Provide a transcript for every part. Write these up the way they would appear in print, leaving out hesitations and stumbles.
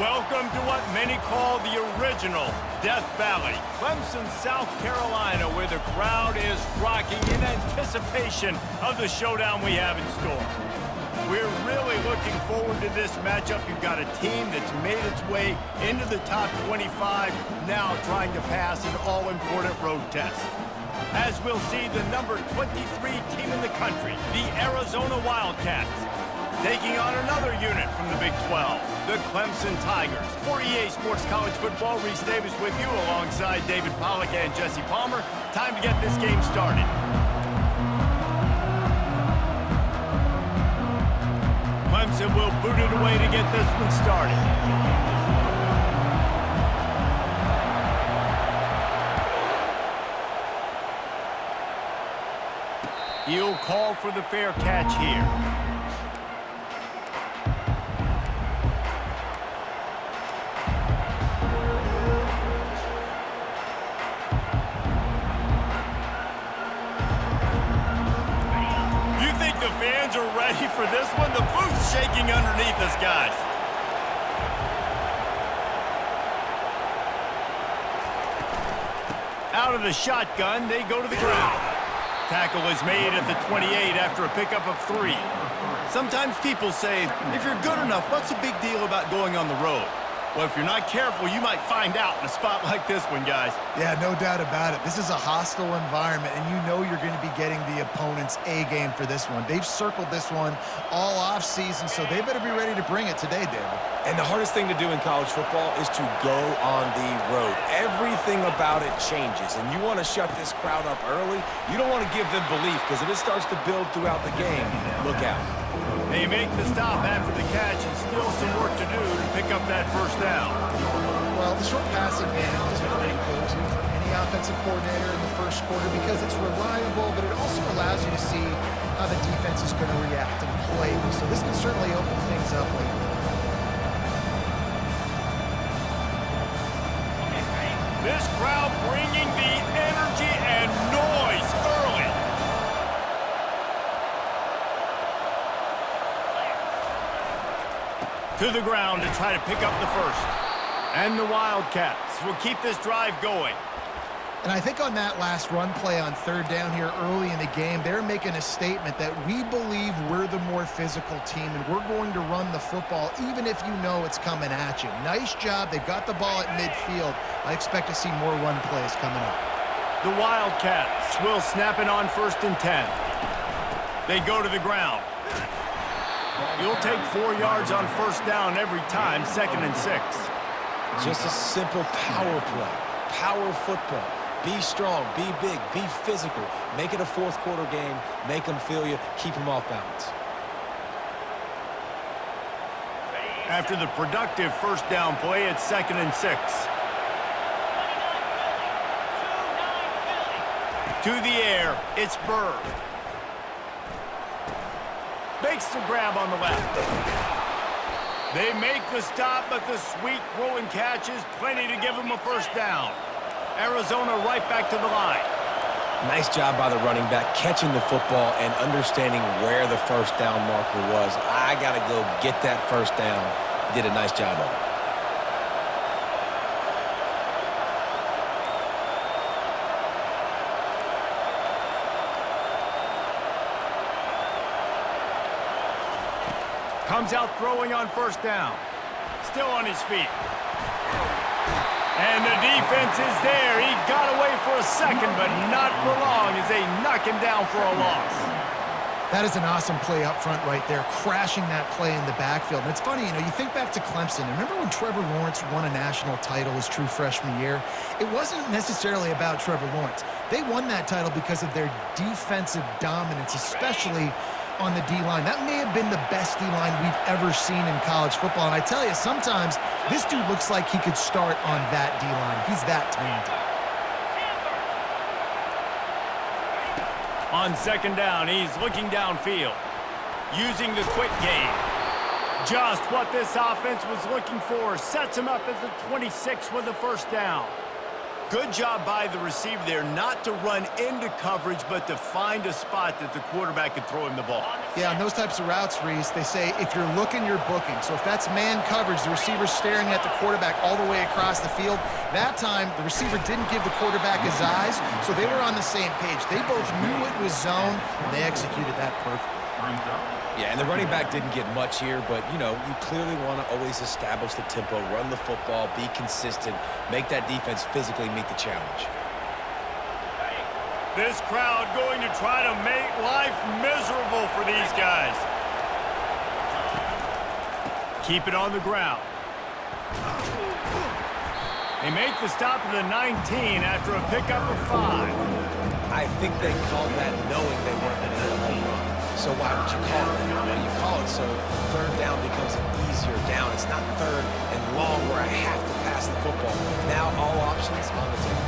Welcome to what many call the original Death Valley, Clemson, South Carolina, where the crowd is rocking in anticipation of the showdown we have in store. We're really looking forward to this matchup. You've got a team that's made its way into the top 25, now trying to pass an all-important road test. As we'll see, the number 23 team in the country, the Arizona Wildcats, taking on another unit from the Big 12, the Clemson Tigers. For EA Sports College Football, Reese Davis with you alongside David Pollack and Jesse Palmer. Time to get this game started. Clemson will boot it away to get this one started. He'll call for the fair catch here. The fans are ready for this one. The booth's shaking underneath us, guys. Out of the shotgun, they go to the ground. Tackle is made at the 28 after a pickup of 3. Sometimes people say, if you're good enough, what's the big deal about going on the road? Well, if you're not careful, you might find out in a spot like this one, guys. Yeah, no doubt about it. This is a hostile environment, and you know you're going to be getting the opponent's A-game for this one. They've circled this one all off-season, so they better be ready to bring it today, David. And the hardest thing to do in college football is to go on the road. Everything about it changes, and you want to shut this crowd up early. You don't want to give them belief, because if it starts to build throughout the game, look out. They make the stop after the catch and still some work to do to pick up that first down. Well, the short passing game is a great go-to for any offensive coordinator in the first quarter because it's reliable, but it also allows you to see how the defense is going to react and play. So this can certainly open things up later. This crowd bringing the energy and noise early. To the ground to try to pick up the first. And the Wildcats will keep this drive going. And I think on that last run play on third down here early in the game, they're making a statement that we believe we're the more physical team and we're going to run the football even if you know it's coming at you. Nice job. They've got the ball at midfield. I expect to see more run plays coming up. The Wildcats will snap it on 1st and 10. They go to the ground. You'll take 4 yards on first down every time, 2nd and 6. Just a simple power play, power football. Be strong, be big, be physical. Make it a fourth quarter game. Make them feel you. Keep them off balance. After the productive first down play, it's 2nd and 6. To the air, it's Bird. Makes the grab on the left. They make the stop, but the sweet throwing catch is plenty to give them a first down. Arizona right back to the line. Nice job by the running back, catching the football and understanding where the first down marker was. I got to go get that first down. Did a nice job of it. Comes out throwing on first down. Still on his feet. And the defense is there. He got away for a second, but not for long as they knock him down for a loss. That is an awesome play up front right there, crashing that play in the backfield. And it's funny, you know, you think back to Clemson. Remember when Trevor Lawrence won a national title his true freshman year? It wasn't necessarily about Trevor Lawrence. They won that title because of their defensive dominance, especially on the D-line. That may have been the best D-line we've ever seen in college football. And I tell you, sometimes this dude looks like he could start on that D-line. He's that talented. On 2nd down, he's looking downfield, using the quick game. Just what this offense was looking for. Sets him up at the 26 with the first down. Good job by the receiver there not to run into coverage, but to find a spot that the quarterback could throw him the ball. Yeah, on those types of routes, Reese, they say if you're looking, you're booking. So if that's man coverage, the receiver's staring at the quarterback all the way across the field. That time, the receiver didn't give the quarterback his eyes, so they were on the same page. They both knew it was zone, and they executed that perfectly. Yeah, and the running back didn't get much here, but, you know, you clearly want to always establish the tempo, run the football, be consistent, make that defense physically meet the challenge. This crowd going to try to make life miserable for these guys. Keep it on the ground. They make the stop at the 19 after a pickup of 5. I think they called that knowing they weren't going to hit a home run. So why would you call it? Well, you call it so third down becomes an easier down. It's not third and long where I have to pass the football. Now all options on the table.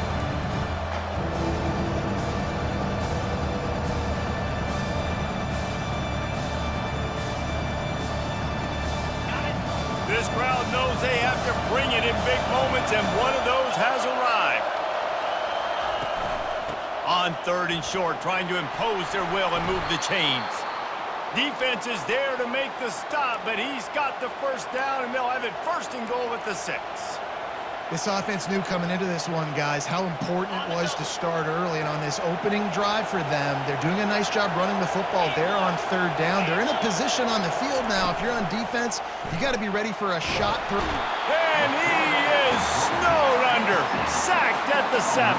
This crowd knows they have to bring it in big moments, and one of those has arrived. On 3rd and short, trying to impose their will and move the chains. Defense is there to make the stop, but he's got the first down, and they'll have it 1st and goal at the 6. This offense knew coming into this one, guys, how important it was to start early. And on this opening drive for them, they're doing a nice job running the football. They're on 3rd down. They're in a position on the field now. If you're on defense, you got to be ready for a shot through. And he is snowed under, sacked at the 7.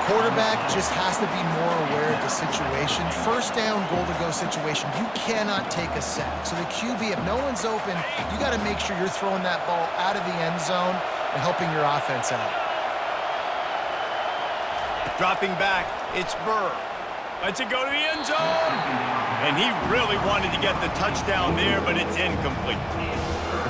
Quarterback just has to be more aware of the situation. 1st down, goal-to-go situation. You cannot take a sack. So the QB, if no one's open, you got to make sure you're throwing that ball out of the end zone and helping your offense out. Dropping back, it's Burr. Lets it go to the end zone. And he really wanted to get the touchdown there, but it's incomplete.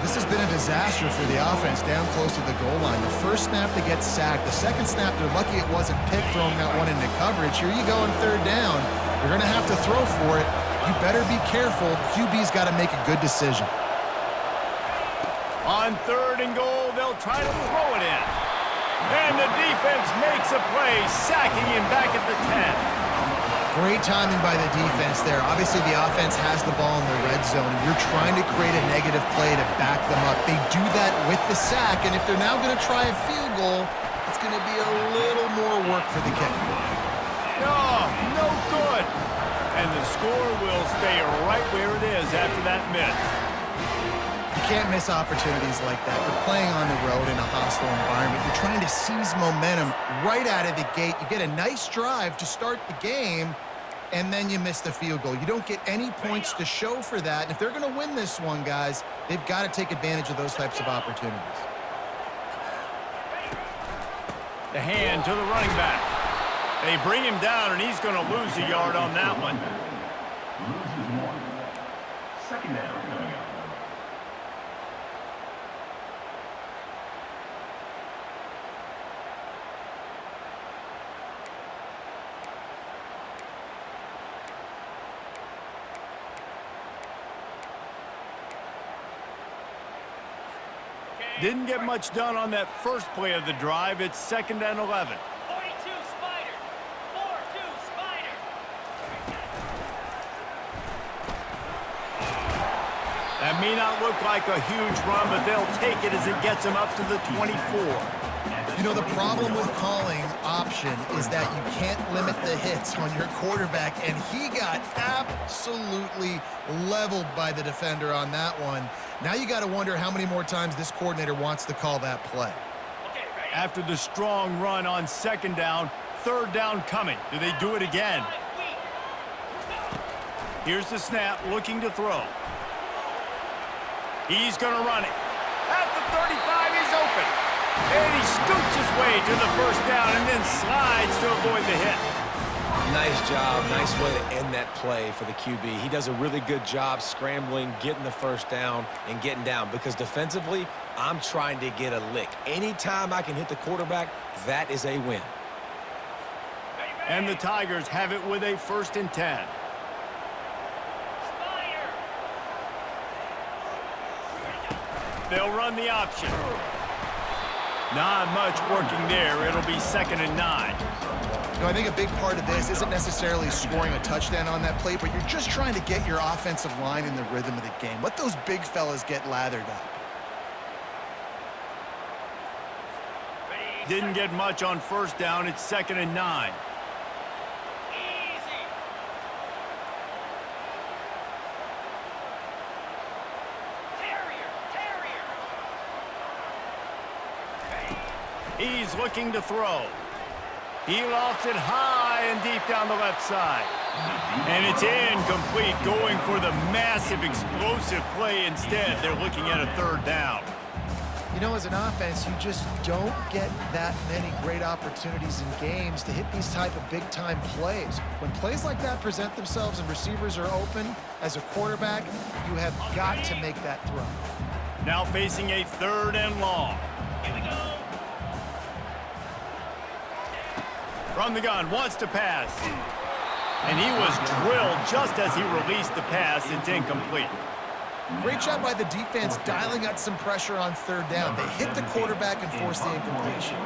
This has been a disaster for the offense down close to the goal line. The 1st snap, they get sacked. The 2nd snap, they're lucky it wasn't picked, throwing that one into coverage. Here you go on 3rd down. You're going to have to throw for it. You better be careful. QB's got to make a good decision. On 3rd and goal, they'll try to throw it in. And the defense makes a play, sacking him back at the 10. Great timing by the defense there. Obviously, the offense has the ball in the red zone, and you're trying to create a negative play to back them up. They do that with the sack, and if they're now going to try a field goal, it's going to be a little more work for the kicker. No good. And the score will stay right where it is after that miss. You can't miss opportunities like that. You're playing on the road in a hostile environment. You're trying to seize momentum right out of the gate. You get a nice drive to start the game, and then you miss the field goal. You don't get any points to show for that. And if they're going to win this one, guys, they've got to take advantage of those types of opportunities. The hand to the running back. They bring him down, and he's going to lose a yard on that one. Loses 1. 2nd down coming up. Didn't get much done on that first play of the drive. It's 2nd and 11. 42 Spider. 4-2 Spider. That may not look like a huge run, but they'll take it as it gets them up to the 24. You know, the problem with calling option is that you can't limit the hits on your quarterback, and he got absolutely leveled by the defender on that one. Now you got to wonder how many more times this coordinator wants to call that play. After the strong run on 2nd down, 3rd down coming. Do they do it again? Here's the snap, looking to throw. He's going to run it. At the 35, he's open. And he scoots his way to the 1st down and then slides to avoid the hit. Nice job. Nice way to end that play for the QB. He does a really good job scrambling, getting the 1st down, and getting down. Because defensively, I'm trying to get a lick. Anytime I can hit the quarterback, that is a win. And the Tigers have it with a 1st and 10. They'll run the option. Not much working there. It'll be 2nd and 9. You know, I think a big part of this isn't necessarily scoring a touchdown on that play, but you're just trying to get your offensive line in the rhythm of the game. Let those big fellas get lathered up. Didn't get much on 1st down. It's 2nd and 9. Easy. Terrier. He's looking to throw. He lofts it high and deep down the left side. And it's incomplete, going for the massive explosive play instead. They're looking at a 3rd down. You know, as an offense, you just don't get that many great opportunities in games to hit these type of big-time plays. When plays like that present themselves and receivers are open, as a quarterback, you have got to make that throw. Now facing a 3rd and long. Here we go. From the gun, wants to pass. And he was drilled just as he released the pass. It's incomplete. Great job by the defense dialing out some pressure on 3rd down. They hit the quarterback and forced the incompletion.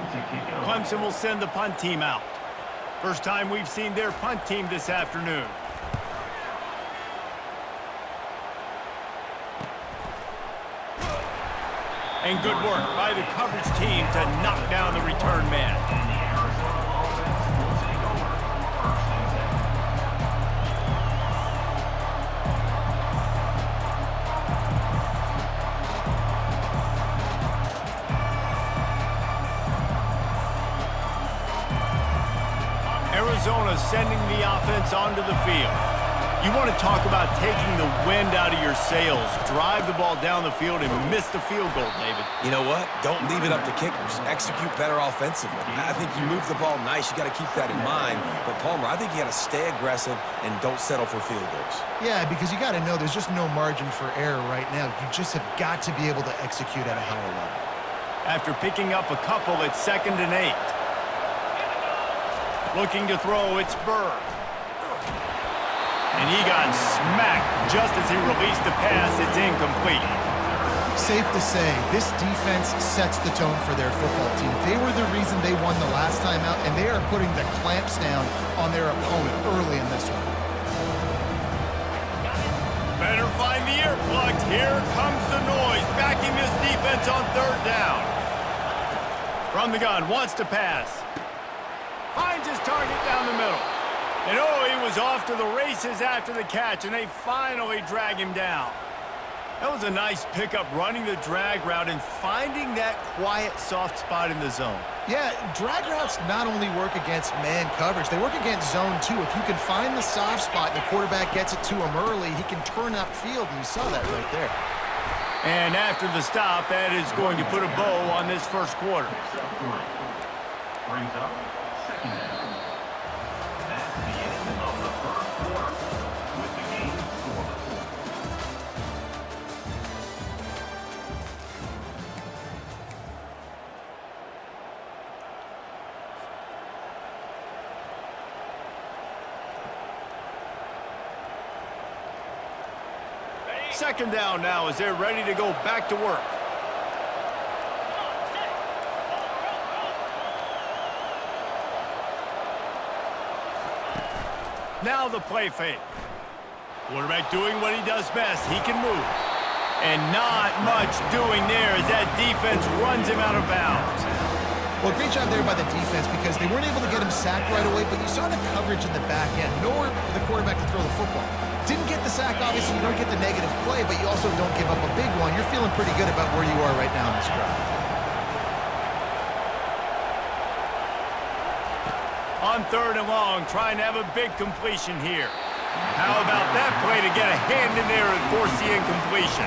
Clemson will send the punt team out. First time we've seen their punt team this afternoon. And good work by the coverage team to knock down the return man. Arizona sending the offense onto the field. You want to talk about taking the wind out of your sails. Drive the ball down the field and miss the field goal, David. You know what? Don't leave it up to kickers. Execute better offensively. I think you move the ball nice. You got to keep that in mind. But, Palmer, I think you got to stay aggressive and don't settle for field goals. Yeah, because you got to know there's just no margin for error right now. You just have got to be able to execute at a higher level. After picking up a couple, it's 2nd and 8. Looking to throw, it's Burr. And he got smacked just as he released the pass. It's incomplete. Safe to say, this defense sets the tone for their football team. They were the reason they won the last time out, and they are putting the clamps down on their opponent early in this one. Better find the earplugs. Here comes the noise. Backing this defense on 3rd down. From the gun, wants to pass. Finds his target down the middle. And oh, he was off to the races after the catch, and they finally drag him down. That was a nice pickup, running the drag route and finding that quiet, soft spot in the zone. Yeah, drag routes not only work against man coverage, they work against zone too. If you can find the soft spot and the quarterback gets it to him early, he can turn upfield, and you saw that right there. And after the stop, that is going to put a bow on this 1st quarter. Brings up 2nd down. That's the end of the 1st quarter with the game scoreless. Second down now as they're ready to go back to work. Now the play fake. Quarterback doing what he does best. He can move. And not much doing there as that defense runs him out of bounds. Well, great job there by the defense because they weren't able to get him sacked right away, but you saw the coverage in the back end. Nowhere for the quarterback to throw the football. Didn't get the sack, obviously you don't get the negative play, but you also don't give up a big one. You're feeling pretty good about where you are right now in this drive. On 3rd and long, trying to have a big completion here. How about that play to get a hand in there and force the incompletion?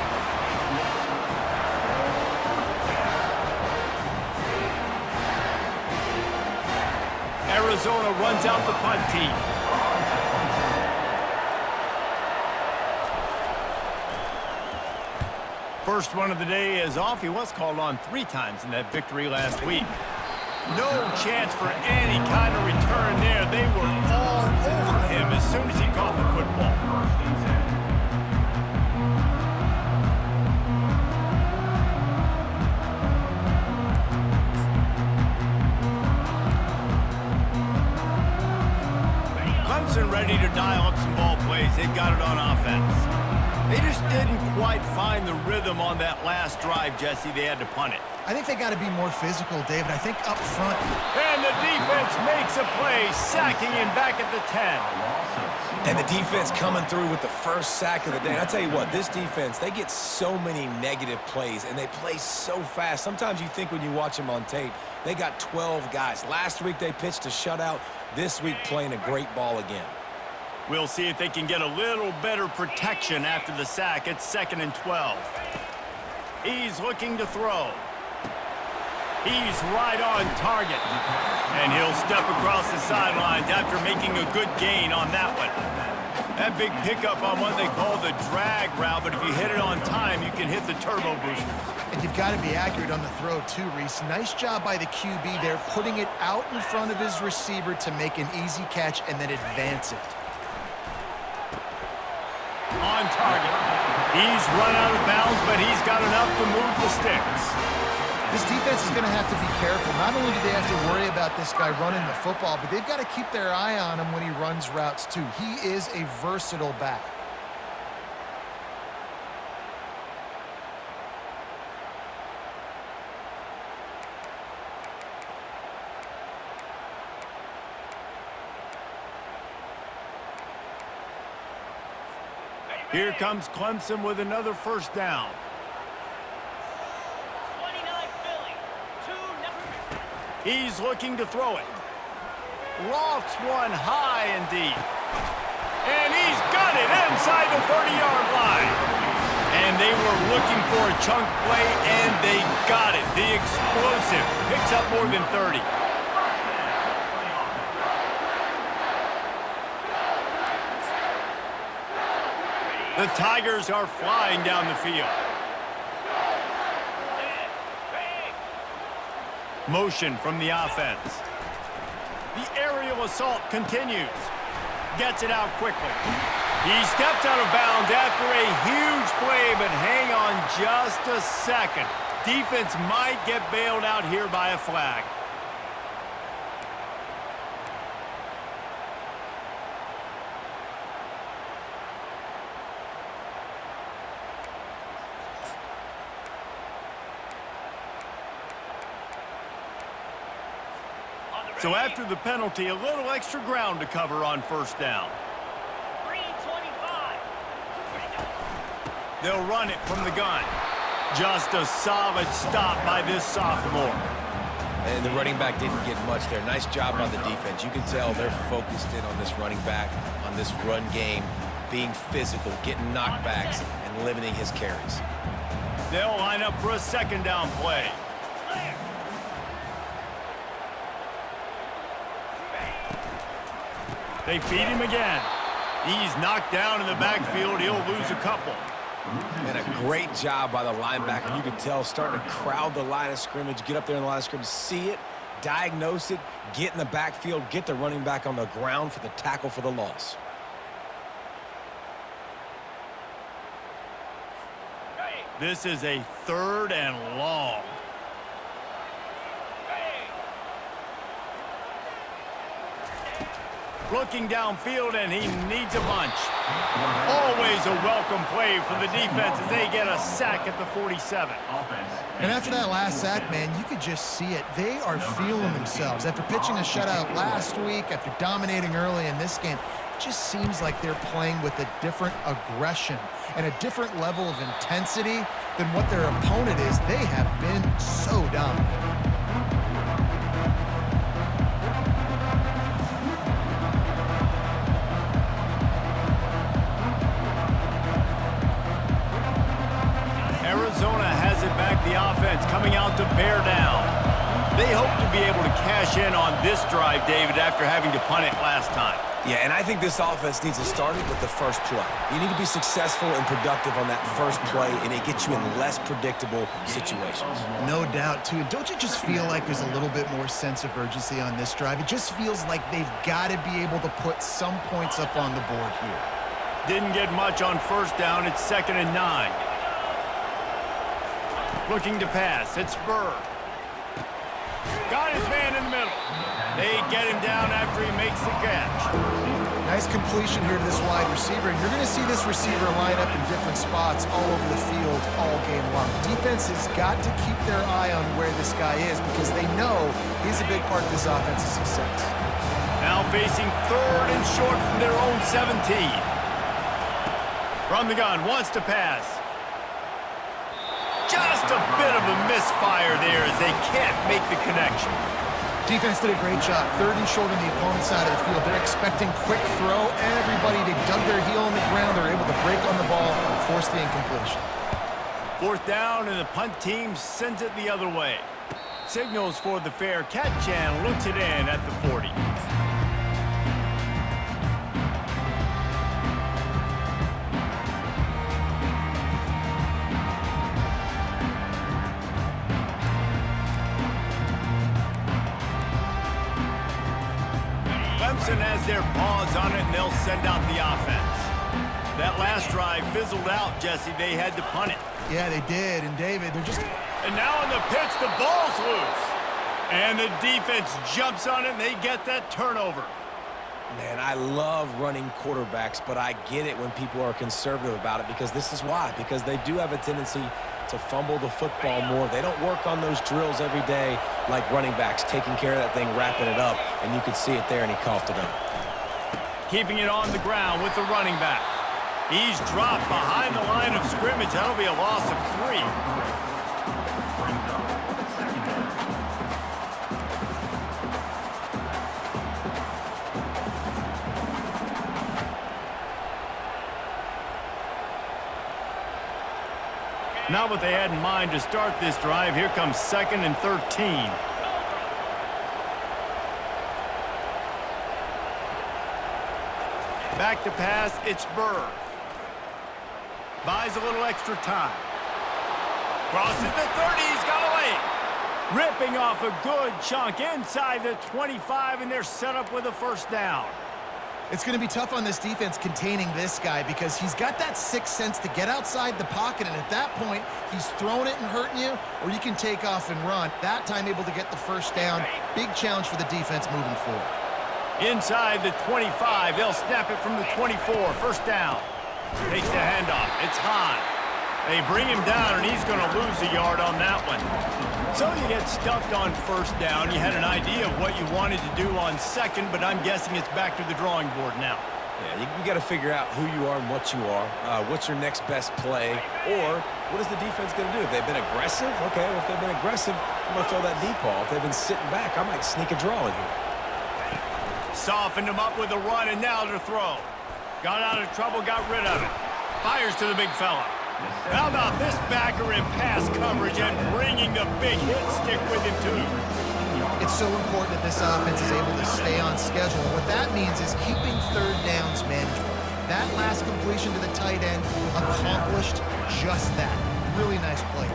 Arizona runs out the punt team. First one of the day is off. He was called on 3 times in that victory last week. No chance for any kind of return there. They were all over him as soon as he caught the football. Clemson ready to dial up some ball plays. They've got it on offense. They just didn't quite find the rhythm on that last drive, Jesse. They had to punt it. I think they got to be more physical, David. I think up front. And the defense makes a play, sacking him back at the 10. And the defense coming through with the first sack of the day. And I tell you what, this defense, they get so many negative plays, and they play so fast. Sometimes you think when you watch them on tape, they got 12 guys. Last week they pitched a shutout. This week playing a great ball again. We'll see if they can get a little better protection after the sack. It's 2nd and 12. He's looking to throw. He's right on target. And he'll step across the sidelines after making a good gain on that one. That big pickup on what they call the drag route, but if you hit it on time, you can hit the turbo boosters. And you've got to be accurate on the throw too, Reese. Nice job by the QB there, putting it out in front of his receiver to make an easy catch and then advance it. On target. He's run out of bounds, but he's got enough to move the sticks. This defense is going to have to be careful. Not only do they have to worry about this guy running the football, but they've got to keep their eye on him when he runs routes too. He is a versatile back. Here comes Clemson with another first down. 29 Philly. 2 He's looking to throw it. Lofts one high and deep. And he's got it inside the 30-yard line. And they were looking for a chunk play, and they got it. The explosive picks up more than 30. The Tigers are flying down the field. Motion from the offense. The aerial assault continues. Gets it out quickly. He stepped out of bounds after a huge play, but hang on just a second. Defense might get bailed out here by a flag. So after the penalty, a little extra ground to cover on first down. 325. They'll run it from the gun. Just a solid stop by this sophomore. And the running back didn't get much there. Nice job on the defense. You can tell they're focused in on this running back, on this run game, being physical, getting knockbacks, and limiting his carries. They'll line up for a second down play. They feed him again. He's knocked down in the backfield. He'll lose a couple. And a great job by the linebacker. You can tell starting to crowd the line of scrimmage, get up there in the line of scrimmage, see it, diagnose it, get in the backfield, get the running back on the ground for the tackle for the loss. This is a 3rd and long. Looking downfield, and he needs a bunch. Always a welcome play for the defense as they get a sack at the 47. And after that last sack, man, you could just see it. They are feeling themselves. After pitching a shutout last week, after dominating early in this game, it just seems like they're playing with a different aggression and a different level of intensity than what their opponent is. They have been so dominant. Arizona has it back, the offense coming out to bear down. They hope to be able to cash in on this drive, David, after having to punt it last time. Yeah, and I think this offense needs to start it with the first play. You need to be successful and productive on that first play, and it gets you in less predictable situations. No doubt, too. Don't you just feel like there's a little bit more sense of urgency on this drive? It just feels like they've got to be able to put some points up on the board here. Didn't get much on first down. It's 2nd and 9. Looking to pass. It's Burr. Got his man in the middle. They get him down after he makes the catch. Nice completion here to this wide receiver, and you're going to see this receiver line up in different spots all over the field all game long. Defense has got to keep their eye on where this guy is because they know he's a big part of this offense's success. Now facing 3rd and short from their own 17. From the gun, wants to pass. Just a bit of a misfire there as they can't make the connection. Defense did a great job. 3rd and short on the opponent's side of the field. They're expecting quick throw. Everybody, they dug their heel on the ground. They're able to break on the ball and force the incompletion. 4th down, and the punt team sends it the other way. Signals for the fair catch and looks it in at the 40. Clemson has their paws on it, and they'll send out the offense. That last drive fizzled out, Jesse. They had to punt it. Yeah, they did. And, David, they're just... And now on the pitch, the ball's loose. And the defense jumps on it, and they get that turnover. Man, I love running quarterbacks, but I get it when people are conservative about it because this is why. Because they do have a tendency to fumble the football more. They don't work on those drills every day like running backs, taking care of that thing, wrapping it up, and you could see it there, and he coughed it up. Keeping it on the ground with the running back. He's dropped behind the line of scrimmage. That'll be a loss of 3. Not what they had in mind to start this drive. Here comes 2nd and 13. Back to pass, it's Burr. Buys a little extra time. Crosses the 30, he's got away. Ripping off a good chunk inside the 25, and they're set up with a 1st down. It's going to be tough on this defense containing this guy because he's got that 6th sense to get outside the pocket, and at that point, he's throwing it and hurting you, or you can take off and run. That time able to get the 1st down. Big challenge for the defense moving forward. Inside the 25, they'll snap it from the 24, 1st down. Takes the handoff, it's Hahn. They bring him down, and he's going to lose a yard on that one. So you get stuffed on 1st down. You had an idea of what you wanted to do on 2nd, but I'm guessing it's back to the drawing board now. Yeah, you got to figure out who you are and what you are. What's your next best play? Or what is the defense going to do? If they've been aggressive, okay, well, if they've been aggressive, I'm going to throw that deep ball. If they've been sitting back, I might sneak a draw in here. Softened him up with a run, and now to throw. Got out of trouble, got rid of it. Fires to the big fella. How about this backer in pass coverage and bringing the big hit stick with him, too? It's so important that this offense is able to stay on schedule. What that means is keeping 3rd downs manageable. That last completion to the tight end accomplished just that. Really nice play.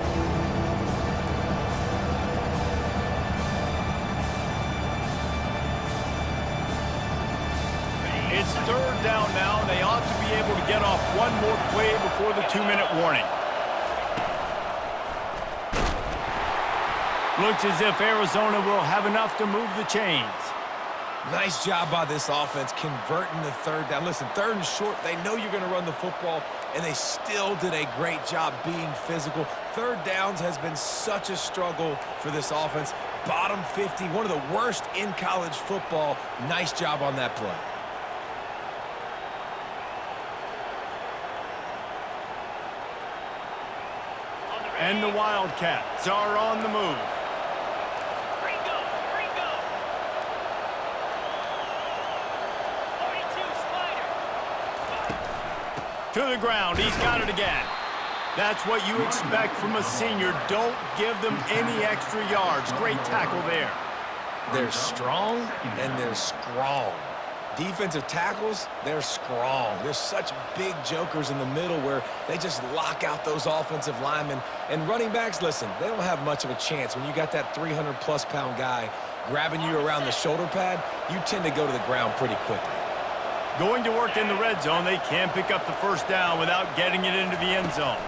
It's 3rd down now. They ought to be able to get off one more play before the 2-minute warning. Looks as if Arizona will have enough to move the chains. Nice job by this offense converting the 3rd down. Listen, 3rd and short, they know you're going to run the football, and they still did a great job being physical. 3rd downs has been such a struggle for this offense. Bottom 50, one of the worst in college football. Nice job on that play. And the Wildcats are on the move. Gringo, Gringo. 42 Spider. To the ground, he's got it again. That's what you expect from a senior. Don't give them any extra yards. Great tackle there. They're strong, and they're strong. Defensive tackles, they're strong. There's such big jokers in the middle where they just lock out those offensive linemen. And running backs, listen, they don't have much of a chance. When you got that 300-plus pound guy grabbing you around the shoulder pad, you tend to go to the ground pretty quickly. Going to work in the red zone, they can pick up the 1st down without getting it into the end zone.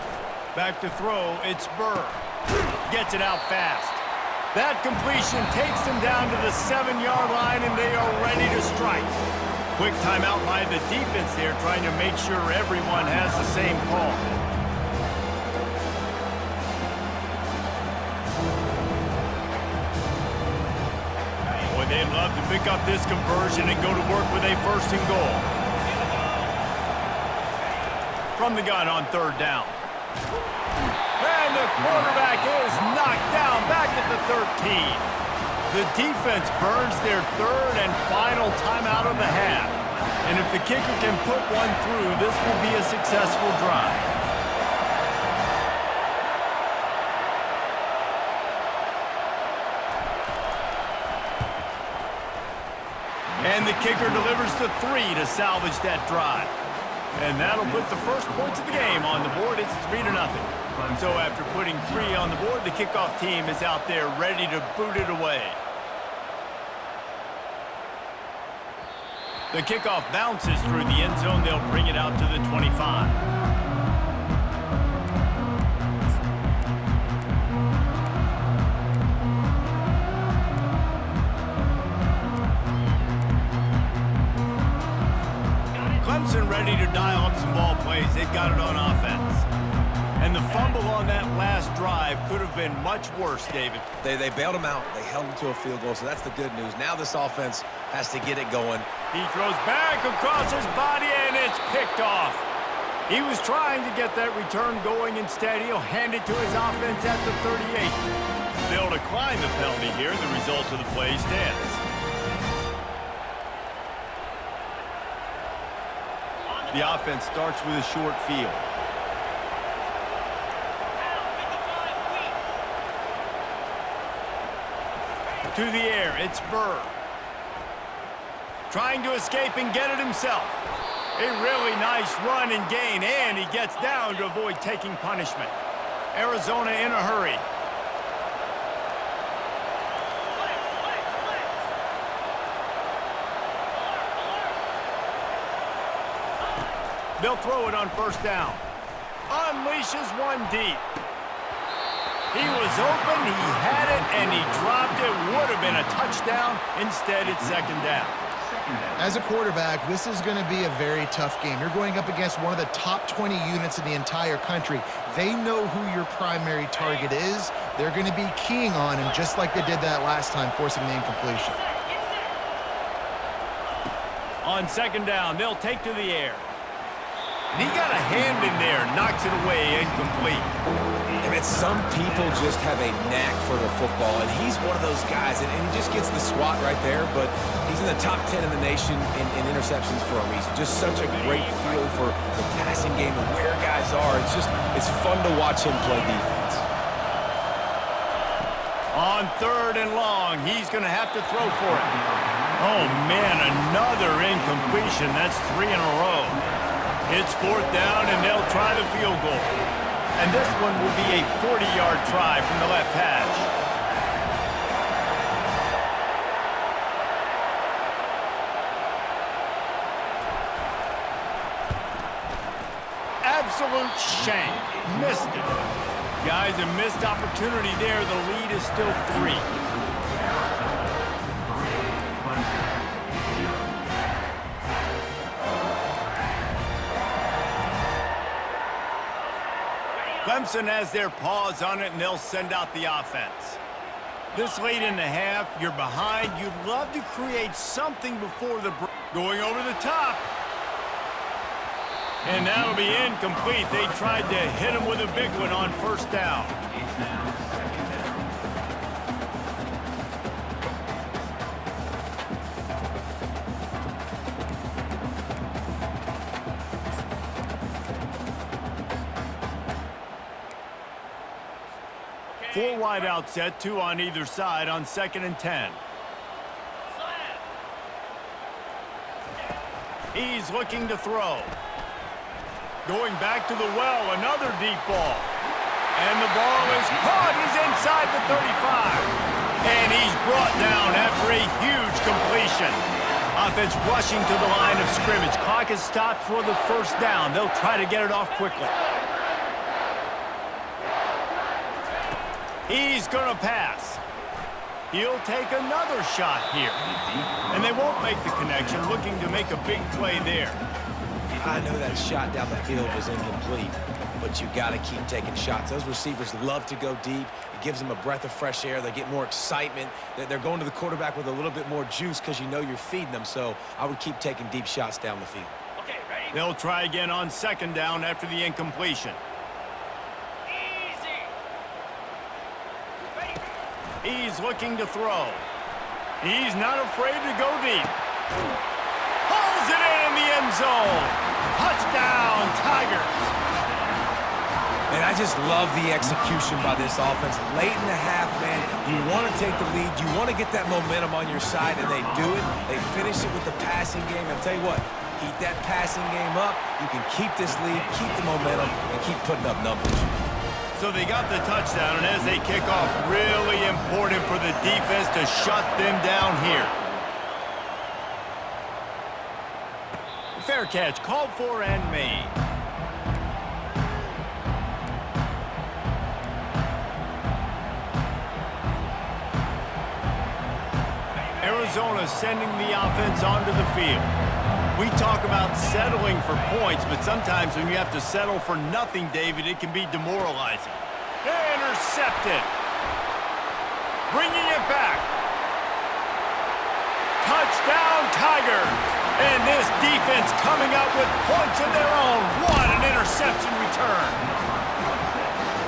Back to throw, it's Burr. Gets it out fast. That completion takes them down to the 7-yard line, and they are ready to strike. Quick timeout by the defense there, trying to make sure everyone has the same call. Boy, they'd love to pick up this conversion and go to work with a 1st and goal. From the gun on 3rd down. And the quarterback is knocked down back at the 13. The defense burns their 3rd and final timeout of the half. And if the kicker can put one through, this will be a successful drive. And the kicker delivers the 3 to salvage that drive. And that'll put the first points of the game on the board. It's 3-0. So after putting 3 on the board, the kickoff team is out there ready to boot it away. The kickoff bounces through the end zone. They'll bring it out to the 25. Clemson ready to dial up some ball plays. They've got it on offense. And the fumble on that last drive could have been much worse, David. They bailed him out. They held him to a field goal, so that's the good news. Now this offense has to get it going. He throws back across his body, and it's picked off. He was trying to get that return going. Instead, he'll hand it to his offense at the 38. They'll decline the penalty here. The result of the play stands. The offense starts with a short field. To the air, it's Burr. Trying to escape and get it himself. A really nice run and gain, and he gets down to avoid taking punishment. Arizona in a hurry. They'll throw it on 1st down. Unleashes one deep. He was open, he had it, and he dropped it. Would have been a touchdown. Instead, it's 2nd down. As a quarterback, this is going to be a very tough game. You're going up against one of the top 20 units in the entire country. They know who your primary target is. They're going to be keying on him just like they did that last time, forcing the incompletion. On 2nd down, they'll take to the air. And he got a hand in there, knocks it away, incomplete. I mean, some people just have a knack for the football, and he's one of those guys, and he just gets the swat right there, but he's in the top 10 in the nation in interceptions for a reason. Just such a great feel for the passing game and where guys are. It's fun to watch him play defense. On 3rd and long, he's going to have to throw for it. Oh, man, another incompletion. That's 3 in a row. It's 4th down, and they'll try the field goal. And this one will be a 40-yard try from the left hash. Absolute shank. Missed it. Guys, a missed opportunity there. The lead is still 3. Clemson has their paws on it, and they'll send out the offense. This late in the half, you're behind. You'd love to create something before the break. Going over the top. And that'll be incomplete. They tried to hit him with a big one on 1st down. It's now 2nd down. Four wide out set, 2 on either side on 2nd and 10. He's looking to throw. Going back to the well, another deep ball. And the ball is caught. He's inside the 35. And he's brought down after a huge completion. Offense rushing to the line of scrimmage. Clock is stopped for the 1st down. They'll try to get it off quickly. He's going to pass. He'll take another shot here. And they won't make the connection, looking to make a big play there. I know that shot down the field was incomplete, but you got to keep taking shots. Those receivers love to go deep. It gives them a breath of fresh air. They get more excitement. They're going to the quarterback with a little bit more juice because you know you're feeding them. So I would keep taking deep shots down the field. Okay, ready? They'll try again on second down after the incompletion. Easy. Ready? He's looking to throw. He's not afraid to go deep. Pulls it in the end zone. Touchdown, Tigers. And I just love the execution by this offense. Late in the half, man, you want to take the lead. You want to get that momentum on your side, and they do it. They finish it with the passing game. I'll tell you what, keep that passing game up. You can keep this lead, keep the momentum, and keep putting up numbers. So they got the touchdown, and as they kick off, really important for the defense to shut them down here. Fair catch, called for and made. Arizona sending the offense onto the field. We talk about settling for points, but sometimes when you have to settle for nothing, David, it can be demoralizing. Intercepted. Bringing it back. Touchdown, Tigers. And this defense coming up with points of their own. What an interception return.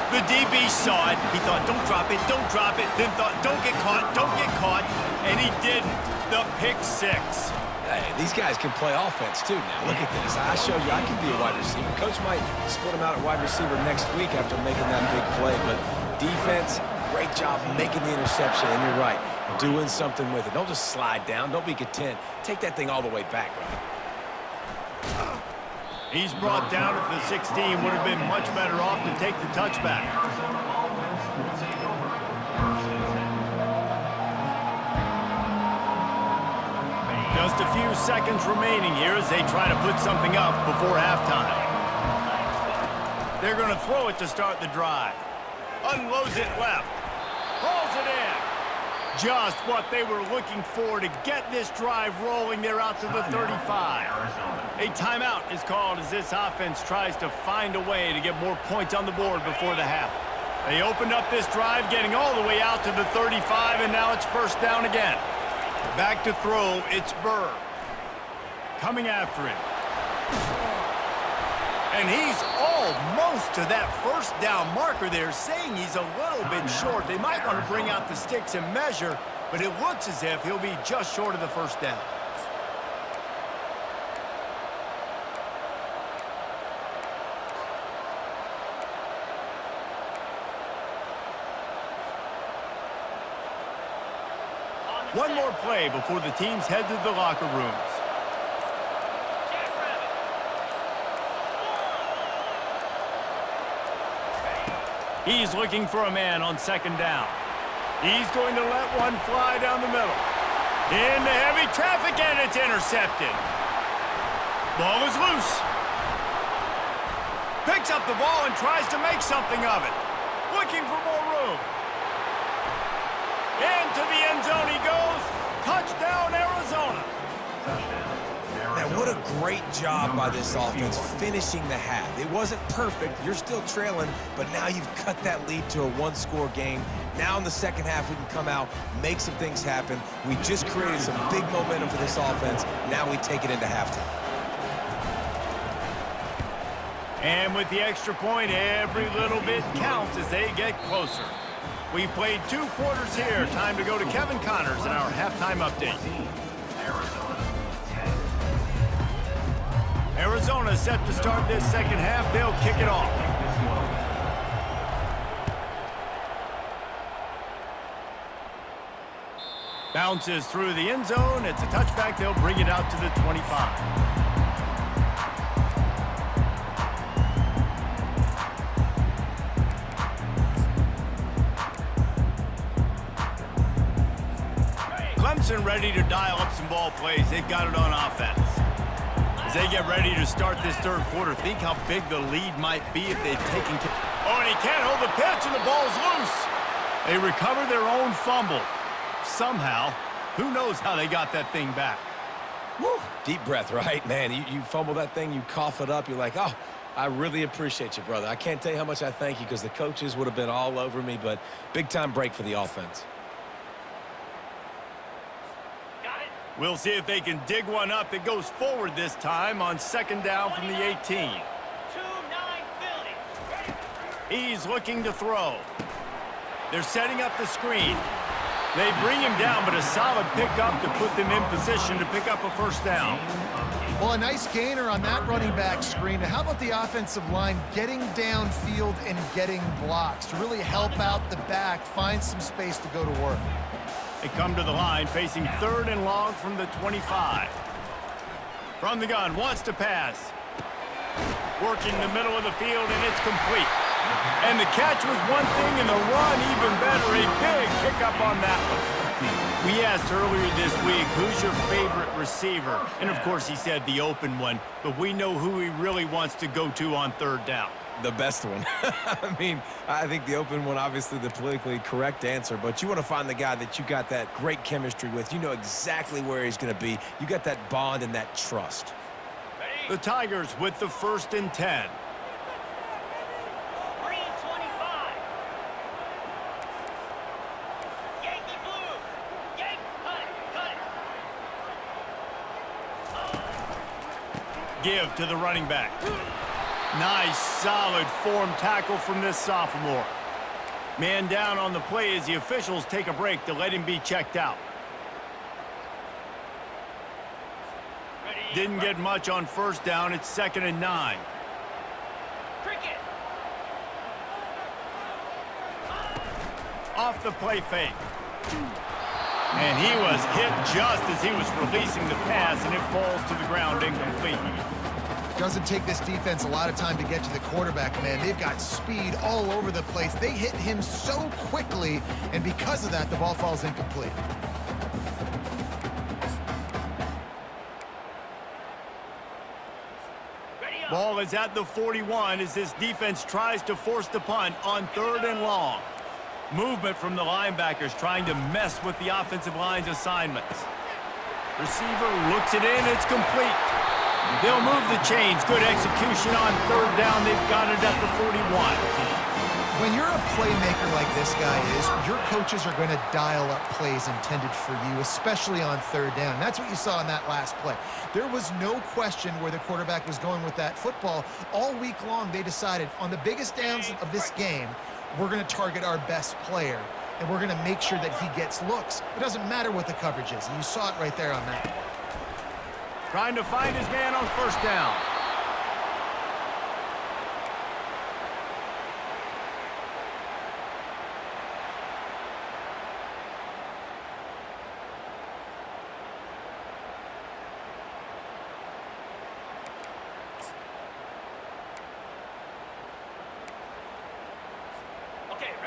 The DB saw it. He thought, don't drop it, don't drop it. Then thought, don't get caught, don't get caught. And he didn't. The pick six. Hey, these guys can play offense, too, now. Look at this. I showed you I can be a wide receiver. Coach might split him out at wide receiver next week after making that big play. But defense, great job making the interception. And you're right, doing something with it. Don't just slide down. Don't be content. Take that thing all the way back, right? He's brought down at the 16. Would have been much better off to take the touchback. Just a few seconds remaining here as they try to put something up before halftime. They're going to throw it to start the drive. Unloads it left. Rolls it in. Just what they were looking for to get this drive rolling. They're out to the 35. A timeout is called as this offense tries to find a way to get more points on the board before the half. They opened up this drive, getting all the way out to the 35, and now it's first down again. Back to throw, it's Burr. Coming after him. And he's almost to that first down marker there, saying he's a little bit short. They might want to bring out the sticks and measure, but it looks as if he'll be just short of the first down. One more play before the teams head to the locker rooms. He's looking for a man on second down. He's going to let one fly down the middle. Into heavy traffic, and it's intercepted. Ball is loose. Picks up the ball and tries to make something of it. Looking for more room. Into the end zone he goes. Touchdown, Arizona. Man, what a great job by this offense finishing the half. It wasn't perfect. You're still trailing, but now you've cut that lead to a one-score game. Now in the second half, we can come out, make some things happen. We just created some big momentum for this offense. Now we take it into halftime. And with the extra point, every little bit counts as they get closer. We've played 2 quarters here. Time to go to Kevin Connors in our halftime update. Arizona set to start this second half. They'll kick it off. Bounces through the end zone. It's a touchback. They'll bring it out to the 25. Clemson ready to dial up some ball plays. They've got it on offense. As they get ready to start this third quarter, think how big the lead might be if they've taken... Oh, and he can't hold the pitch, and the ball's loose. They recover their own fumble. somehow. Who knows how they got that thing back? Woo. Deep breath, right? Man, you fumble that thing, you cough it up, you're like, oh, I really appreciate you, brother. I can't tell you how much I thank you because the coaches would have been all over me, but big-time break for the offense. Got it. We'll see if they can dig one up that goes forward this time on second down from the 18. 2-9 Philly. Ready. He's looking to throw. They're setting up the screen. They bring him down, but a solid pickup to put them in position to pick up a first down. Well, a nice gainer on that running back screen. How about the offensive line getting downfield and getting blocks to really help out the back, find some space to go to work? They come to the line facing third and long from the 25. From the gun, wants to pass. Working the middle of the field, and it's complete. And the catch was one thing, and the run even better. A big pickup on that one. We asked earlier this week, who's your favorite receiver? And, of course, he said the open one, but we know who he really wants to go to on third down. The best one. I mean, I think the open one, obviously the politically correct answer, but you want to find the guy that you got that great chemistry with. You know exactly where he's going to be. You got that bond and that trust. The Tigers with the 1st and 10. Green 25. Yankee blue. Yank. Cut it. Give to the running back. Nice, solid form tackle from this sophomore. Man down on the play as the officials take a break to let him be checked out. Didn't get much on first down. It's 2nd and 9. Cricket. Off the play fake. And he was hit just as he was releasing the pass, and it falls to the ground incomplete. Doesn't take this defense a lot of time to get to the quarterback, man. They've got speed all over the place. They hit him so quickly, and because of that, the ball falls incomplete. Ball is at the 41 as this defense tries to force the punt on 3rd and long. Movement from the linebackers trying to mess with the offensive line's assignments. Receiver looks it in. It's complete. They'll move the chains. Good execution on 3rd down. They've got it at the 41. When you're a playmaker like this guy is, your coaches are going to dial up plays intended for you, especially on 3rd down. That's what you saw in that last play. There was no question where the quarterback was going with that football. All week long, they decided on the biggest downs of this game, we're going to target our best player, and we're going to make sure that he gets looks. It doesn't matter what the coverage is, and you saw it right there on that. Trying to find his man on 1st down.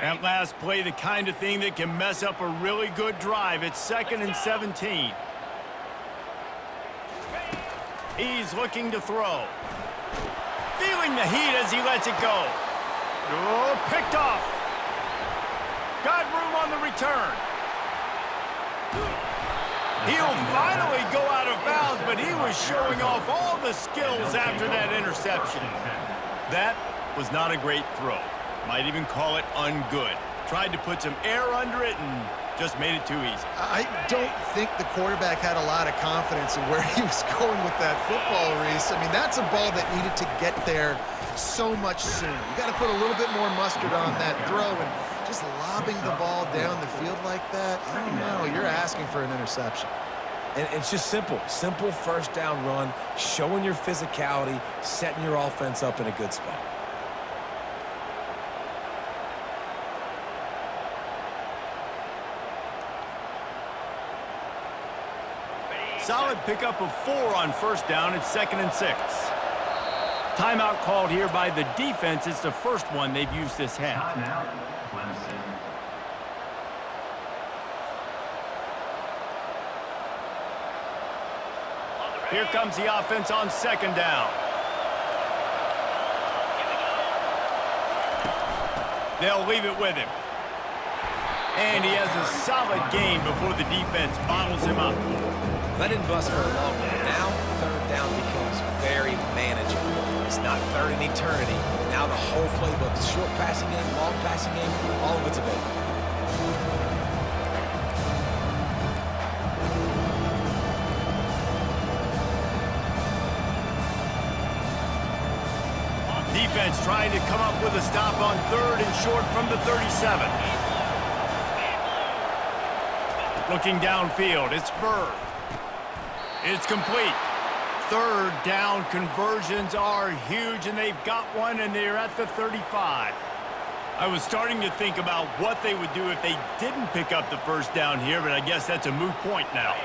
That last play, the kind of thing that can mess up a really good drive. It's 2nd and 17. He's looking to throw. Feeling the heat as he lets it go. Oh, picked off. Got room on the return. He'll finally go out of bounds, but he was showing off all the skills after that interception. That was not a great throw. Might even call it ungood. Tried to put some air under it and just made it too easy. I don't think the quarterback had a lot of confidence in where he was going with that football, Reese. I mean, that's a ball that needed to get there so much sooner. You got to put a little bit more mustard on that throw, and just lobbing the ball down the field like that, I don't know, you're asking for an interception. And it's just simple 1st down run, showing your physicality, setting your offense up in a good spot. Solid pickup of 4 on 1st down. It's 2nd and 6. Timeout called here by the defense. It's the first one they've used this half. Timeout, Clemson. Here comes the offense on 2nd down. They'll leave it with him. And he has a solid gain before the defense bottles him up. That didn't bust for a long one. Now, third down becomes very manageable. It's not third in eternity. Now the whole playbook, short passing game, long passing game, all of it's available. Defense trying to come up with a stop on third and short from the 37. Looking downfield, it's Bird. It's complete. Third down conversions are huge, and they've got one, and they're at the 35. I was starting to think about what they would do if they didn't pick up the first down here, but I guess that's a moot point now.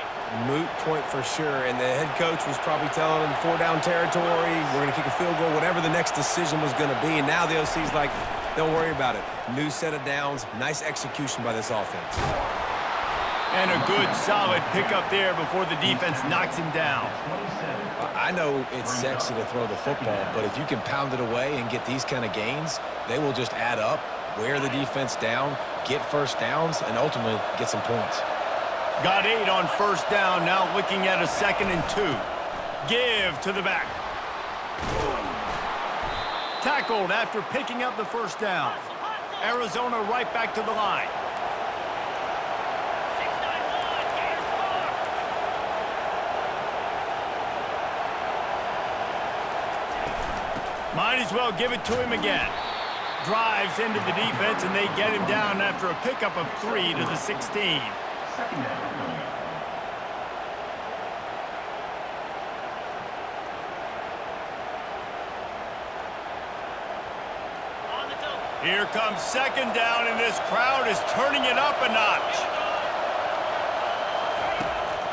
Moot point for sure, and the head coach was probably telling them 4-down territory, we're going to kick a field goal, whatever the next decision was going to be, and now the OC's like, don't worry about it. New set of downs, nice execution by this offense. And a good, solid pickup there before the defense knocks him down. I know it's sexy to throw the football, but if you can pound it away and get these kind of gains, they will just add up, wear the defense down, get first downs, and ultimately get some points. Got 8 on first down, now looking at a 2nd and 2. Give to the back. Tackled after picking up the first down. Arizona right back to the line. 691, gain score. Might as well give it to him again. Drives into the defense, and they get him down after a pickup of 3 to the 16. Second down. On the double. Here comes 2nd down, and this crowd is turning it up a notch.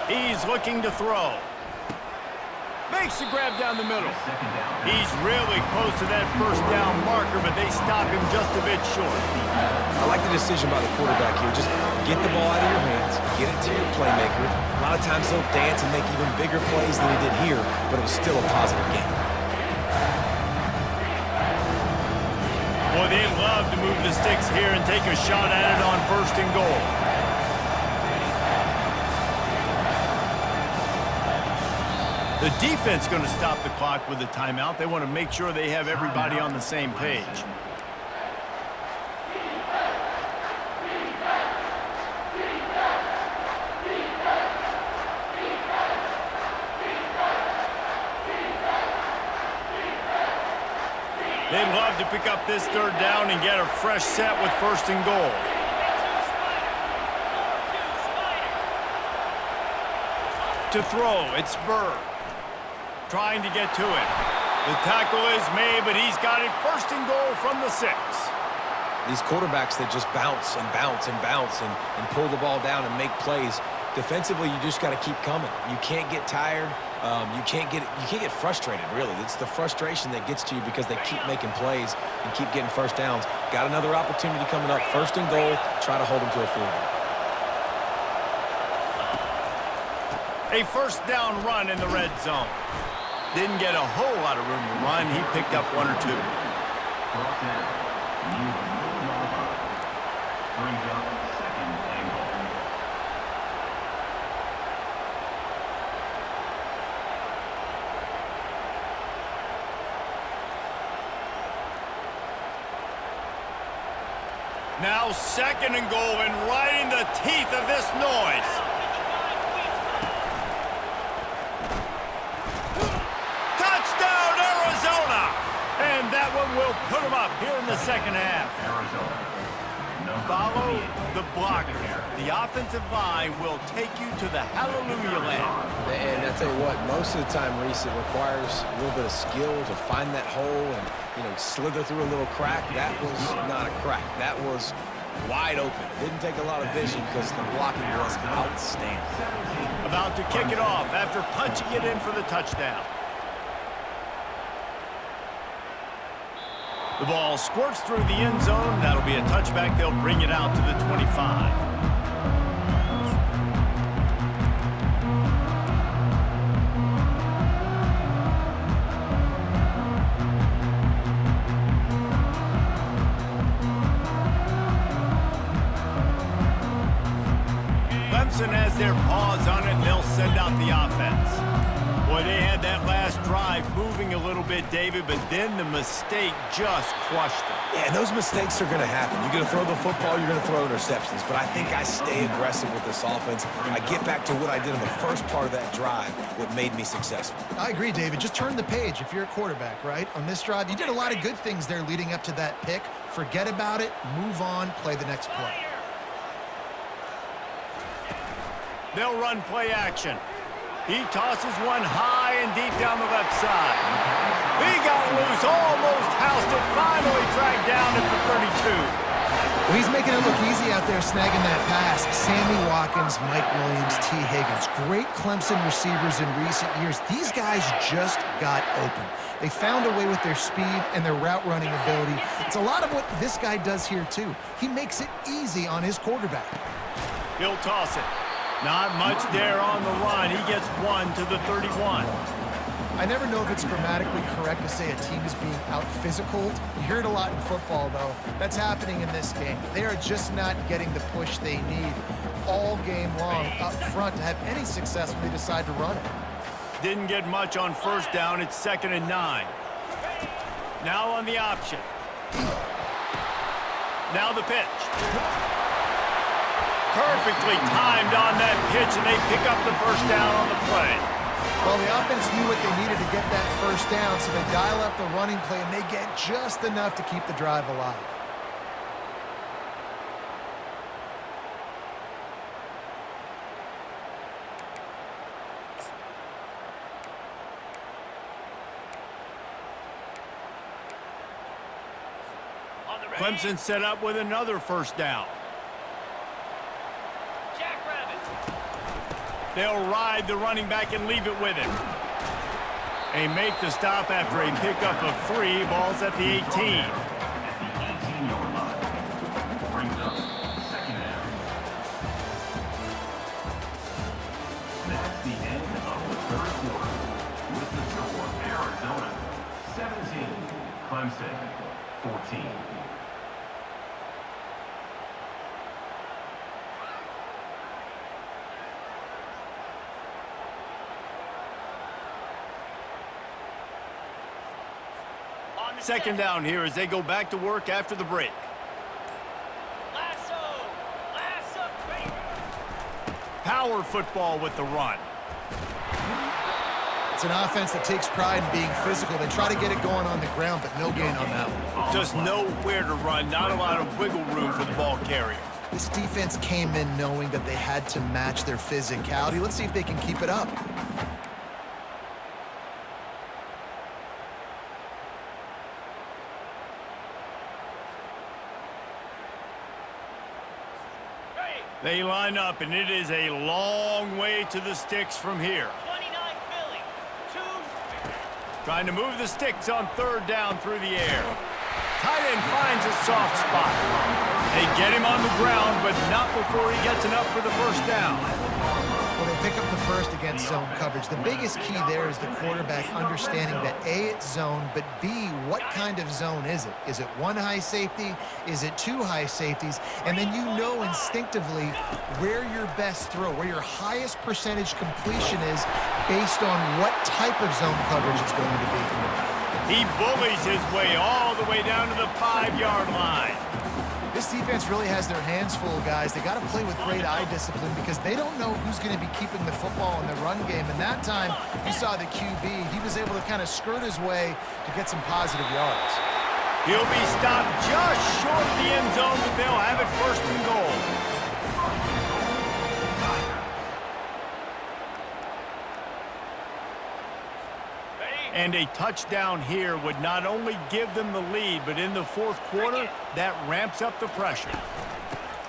He's looking to throw. Makes the grab down the middle. Second down. He's really close to that first down marker, but they stop him just a bit short. I like the decision by the quarterback here. Just get the ball out of your hands, get it to your playmaker. A lot of times he'll dance and make even bigger plays than he did here, but it was still a positive game. Boy, they'd love to move the sticks here and take a shot at it on 1st and goal. The defense going to stop the clock with a timeout. They want to make sure they have everybody on the same page. They'd love to pick up this 3rd down and get a fresh set with 1st and goal. To throw, it's Bird. Trying to get to it. The tackle is made, but he's got it 1st and goal from the 6. These quarterbacks that just bounce and bounce and bounce and pull the ball down and make plays, defensively you just got to keep coming. You can't get tired. You can't get frustrated, really. It's the frustration that gets to you because they keep making plays and keep getting first downs. Got another opportunity coming up. 1st and goal. Try to hold them to a field goal. A 1st down run in the red zone. Didn't get a whole lot of room to run. He picked up 1 or 2. Fourth down. Brings up 2nd and goal. Now 2nd and goal, and right in the teeth of this noise. Touchdown, Arizona! And that one will put them up here in the 2nd half. Arizona. Follow the blockers. The offensive line will take you to the hallelujah land. And I tell you what, most of the time, Reese, it requires a little bit of skill to find that hole and, slither through a little crack. That was not a crack. That was wide open. Didn't take a lot of vision because the blocking was outstanding. About to kick it off after punching it in for the touchdown. The ball squirts through the end zone. That'll be a touchback. They'll bring it out to the 25. their paws on it, and they'll send out the offense. Boy, they had that last drive moving a little bit, David, but then the mistake just crushed them. Yeah, and those mistakes are going to happen. You're going to throw the football, you're going to throw interceptions. But I think I stay aggressive with this offense. I get back to what I did in the first part of that drive, what made me successful. I agree, David. Just turn the page if you're a quarterback, right? On this drive, you did a lot of good things there leading up to that pick. Forget about it, move on, play the next play. They'll run play action. He tosses one high and deep down the left side. He got loose, almost housed it, finally dragged down at the 32. Well, he's making it look easy out there snagging that pass. Sammy Watkins, Mike Williams, T. Higgins. Great Clemson receivers in recent years. These guys just got open. They found a way with their speed and their route running ability. It's a lot of what this guy does here, too. He makes it easy on his quarterback. He'll toss it. Not much there on the run. He gets one to the 31. I never know if it's grammatically correct to say a team is being out-physicaled. You hear it a lot in football, though. That's happening in this game. They are just not getting the push they need all game long up front to have any success when they decide to run it. Didn't get much on first down. It's 2nd and 9. Now on the option. Now the pitch. Perfectly timed on that pitch, and they pick up the first down on the play. Well, the offense knew what they needed to get that first down, so they dial up the running play, and they get just enough to keep the drive alive. Clemson set up with another first down. They'll ride the running back and leave it with him. They make the stop after a pickup of 3. Ball's at the 18. At the 18-yard line. Brings up 2nd down. That's the end of the 3rd quarter. With the score, Arizona 17, Clemson 14. Second down here as they go back to work after the break. Power football with the run. It's an offense that takes pride in being physical. They try to get it going on the ground, but no gain on that one. Just nowhere to run, not a lot of wiggle room for the ball carrier. This defense came in knowing that they had to match their physicality. Let's see if they can keep it up. They line up, and it is a long way to the sticks from here. 29 Philly. 2. Trying to move the sticks on 3rd down through the air. Tight end finds a soft spot. They get him on the ground, but not before he gets enough for the first down. Well, they pick up the first against zone coverage. The biggest key there is the quarterback understanding that A, it's zone, but B, what kind of zone is it? Is it 1 high safety? Is it 2 high safeties? And then you know instinctively where your best throw, where your highest percentage completion is based on what type of zone coverage it's going to be. He bullies his way all the way down to the 5-yard line. This defense really has their hands full, guys. They got to play with great eye discipline because they don't know who's going to be keeping the football in the run game. And that time, you saw the QB. He was able to kind of skirt his way to get some positive yards. He'll be stopped just short of the end zone, but they'll have it 1st and goal. And a touchdown here would not only give them the lead, but in the 4th quarter, that ramps up the pressure.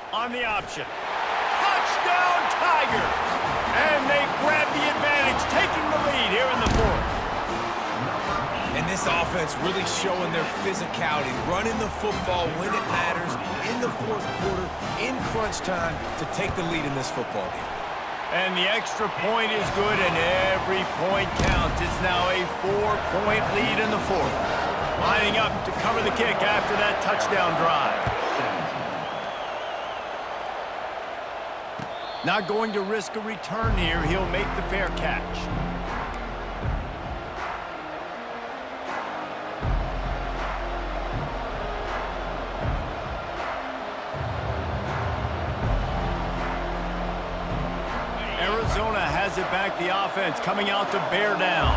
On the option. Touchdown, Tigers! And they grab the advantage, taking the lead here in the 4th. And this offense really showing their physicality, running the football when it matters, in the 4th quarter, in crunch time, to take the lead in this football game. And the extra point is good, and every point counts. It's now a 4-point lead in the 4th. Lining up to cover the kick after that touchdown drive. Not going to risk a return here. He'll make the fair catch. Arizona has it back, the offense coming out to bear down.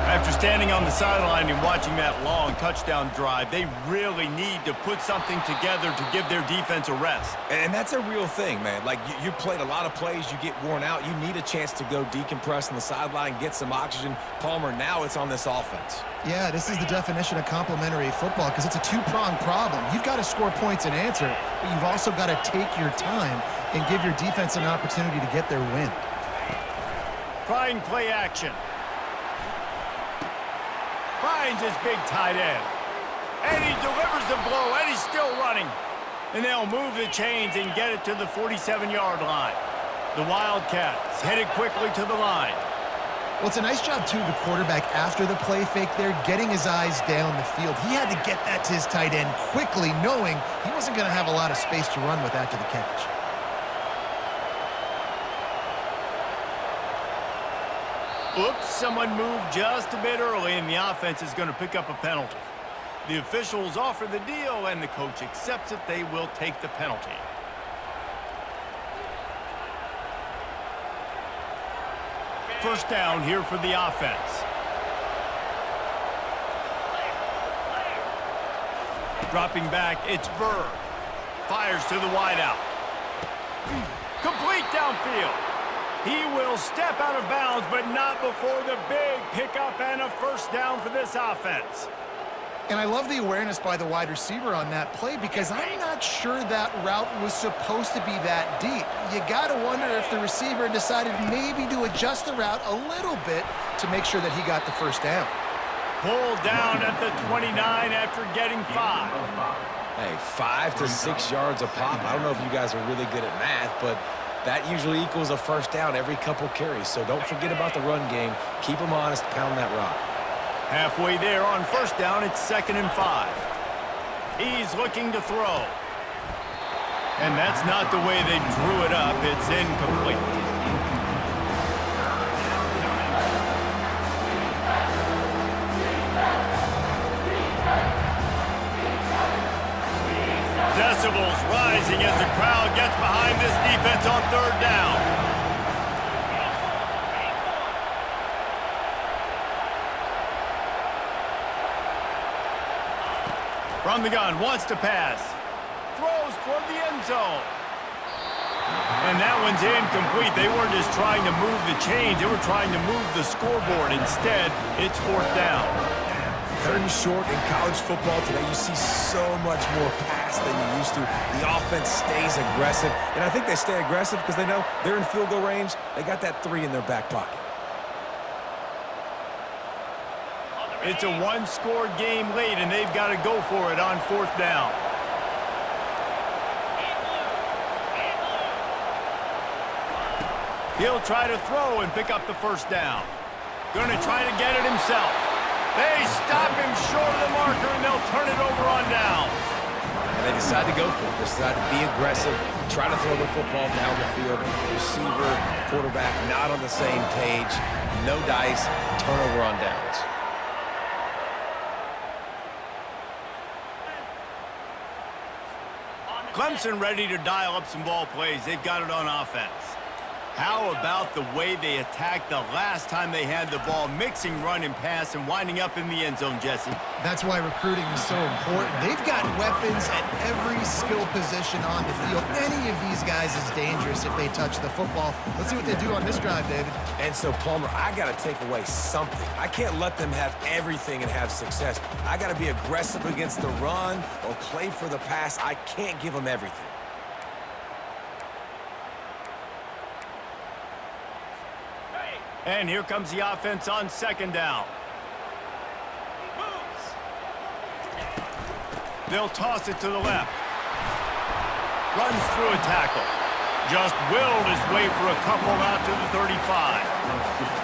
After standing on the sideline and watching that long touchdown drive, they really need to put something together to give their defense a rest. And that's a real thing, man. Like, you played a lot of plays, you get worn out, you need a chance to go decompress on the sideline, get some oxygen. Palmer, now it's on this offense. Yeah, this is the definition of complementary football because it's a two-pronged problem. You've got to score points and answer, but you've also got to take your time and give your defense an opportunity to get their win. Trying play action. Finds his big tight end. And he delivers the blow, and he's still running. And they'll move the chains and get it to the 47-yard line. The Wildcats headed quickly to the line. Well, it's a nice job, too, the quarterback after the play fake there, getting his eyes down the field. He had to get that to his tight end quickly, knowing he wasn't going to have a lot of space to run with after the catch. Oops, someone moved just a bit early, and the offense is going to pick up a penalty. The officials offer the deal, and the coach accepts it. They will take the penalty. First down here for the offense. Dropping back, it's Burr. Fires to the wideout. Complete downfield. He will step out of bounds, but not before the big pickup and a first down for this offense. And I love the awareness by the wide receiver on that play because I'm not sure that route was supposed to be that deep. You got to wonder if the receiver decided maybe to adjust the route a little bit to make sure that he got the first down. Pulled down at the 29 after getting 5. Hey, 5 to 6 yards a pop. I don't know if you guys are really good at math, but that usually equals a first down every couple carries. So don't forget about the run game. Keep them honest, pound that rock. Halfway there on first down, it's 2nd and 5. He's looking to throw. And that's not the way they drew it up. It's incomplete. Decibels rising as the crowd gets behind this defense on 3rd down. From the gun, wants to pass. Throws toward the end zone. And that one's incomplete. They weren't just trying to move the chains. They were trying to move the scoreboard. Instead, it's 4th down. 3rd and short in college football today. You see so much more pass than you used to. The offense stays aggressive. And I think they stay aggressive because they know they're in field goal range. They got that 3 in their back pocket. It's a one-score game late, and they've got to go for it on 4th down. He'll try to throw and pick up the first down. Going to try to get it himself. They stop him short of the marker, and they'll turn it over on downs. And they decide to go for it. They decide to be aggressive, try to throw the football down the field. Receiver, quarterback, not on the same page. No dice, turnover on downs. Clemson ready to dial up some ball plays. They've got it on offense. How about the way they attacked the last time they had the ball, mixing run and pass and winding up in the end zone, Jesse? That's why recruiting is so important. They've got weapons at every skill position on the field. Any of these guys is dangerous if they touch the football. Let's see what they do on this drive, David. And so, Palmer, I got to take away something. I can't let them have everything and have success. I got to be aggressive against the run or play for the pass. I can't give them everything. And here comes the offense on 2nd down. They'll toss it to the left. Runs through a tackle. Just willed his way for a couple out to the 35.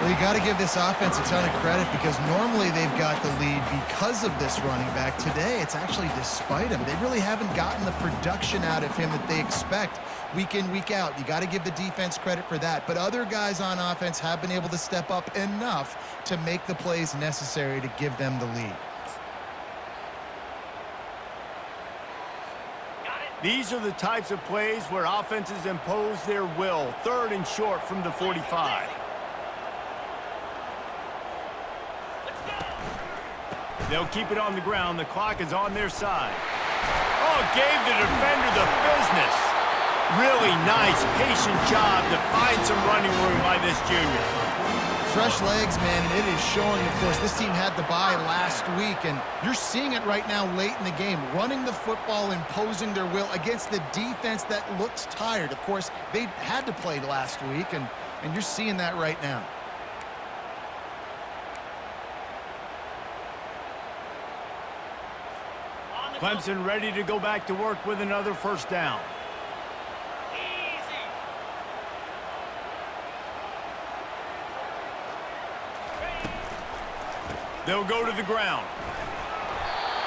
Well, you got to give this offense a ton of credit because normally they've got the lead because of this running back. Today, it's actually despite him. They really haven't gotten the production out of him that they expect week in, week out. You got to give the defense credit for that. But other guys on offense have been able to step up enough to make the plays necessary to give them the lead. These are the types of plays where offenses impose their will. 3rd and short from the 45. They'll keep it on the ground. The clock is on their side. Oh, gave the defender the business. Really nice, patient job to find some running room by this junior. Fresh legs, man, and it is showing, of course. This team had the bye last week, and you're seeing it right now late in the game. Running the football, imposing their will against the defense that looks tired. Of course, they had to play last week, and you're seeing that right now. Clemson ready to go back to work with another first down. They'll go to the ground.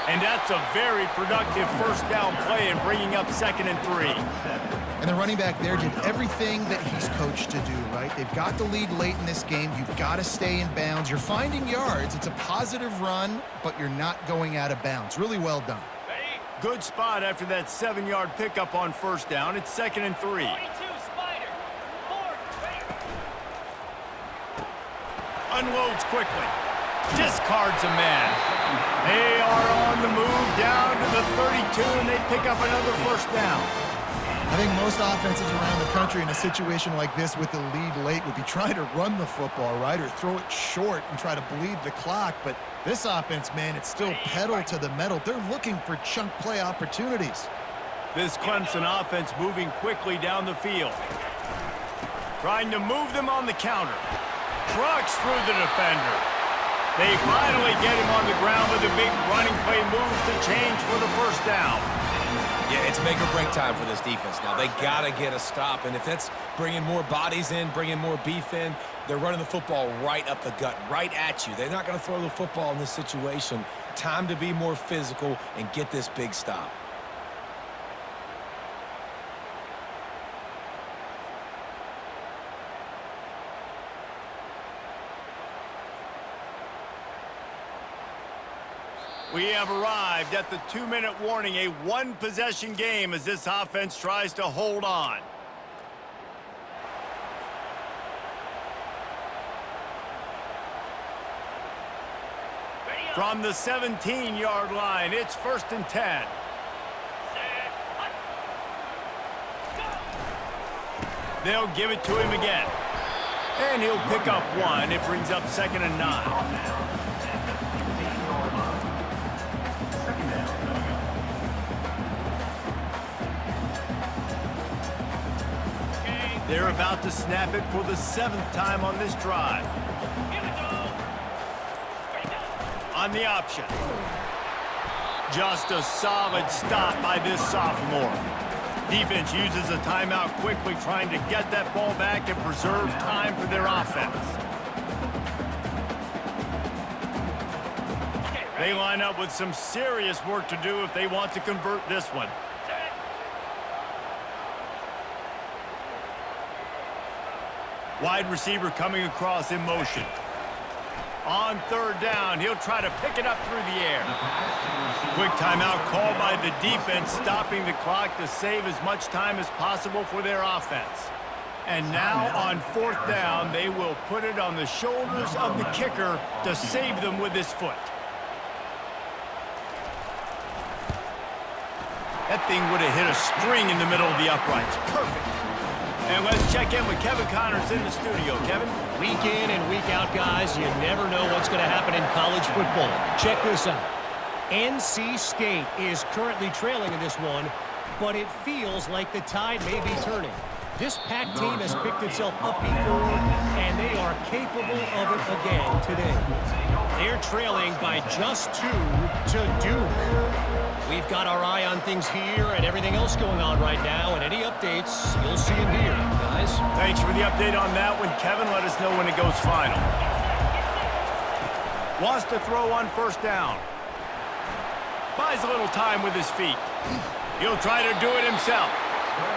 And that's a very productive first down play in bringing up 2nd and 3. And the running back there did everything that he's coached to do, right? They've got the lead late in this game. You've got to stay in bounds. You're finding yards. It's a positive run, but you're not going out of bounds. Really well done. Good spot after that 7-yard pickup on first down. It's 2nd and 3. Unloads quickly. Discards a man. They are on the move down to the 32, and they pick up another first down. I think most offenses around the country in a situation like this with the lead late would be trying to run the football, right, or throw it short and try to bleed the clock. But this offense, man, it's still pedal to the metal. They're looking for chunk play opportunities. This Clemson offense moving quickly down the field. Trying to move them on the counter. Trucks through the defender. They finally get him on the ground with a big running play moves to change for the first down. Yeah, it's make or break time for this defense now. They got to get a stop, and if that's bringing more bodies in, bringing more beef in, they're running the football right up the gut, right at you. They're not going to throw the football in this situation. Time to be more physical and get this big stop. We have arrived at the 2-minute warning, a one-possession game as this offense tries to hold on. From the 17-yard line, it's 1st and 10. They'll give it to him again. And he'll pick up 1. It brings up 2nd and 9. They're about to snap it for the 7th time on this drive. On the option. Just a solid stop by this sophomore. Defense uses a timeout quickly, trying to get that ball back and preserve time for their offense. They line up with some serious work to do if they want to convert this one. Wide receiver coming across in motion. On 3rd down, he'll try to pick it up through the air. Quick timeout called by the defense, stopping the clock to save as much time as possible for their offense. And now on 4th down, they will put it on the shoulders of the kicker to save them with his foot. That thing would have hit a string in the middle of the uprights. Perfect. And let's check in with Kevin Connors in the studio. Kevin? Week in and week out, guys, you never know what's going to happen in college football. Check this out. NC State is currently trailing in this one, but it feels like the tide may be turning. This pack team has picked itself up before, and they are capable of it again today. They're trailing by just 2 to Duke. We've got our eye on things here and everything else going on right now, and any updates, you'll see them here, guys. Thanks for the update on that one, Kevin. Let us know when it goes final. Wants to throw on first down. Buys a little time with his feet. He'll try to do it himself.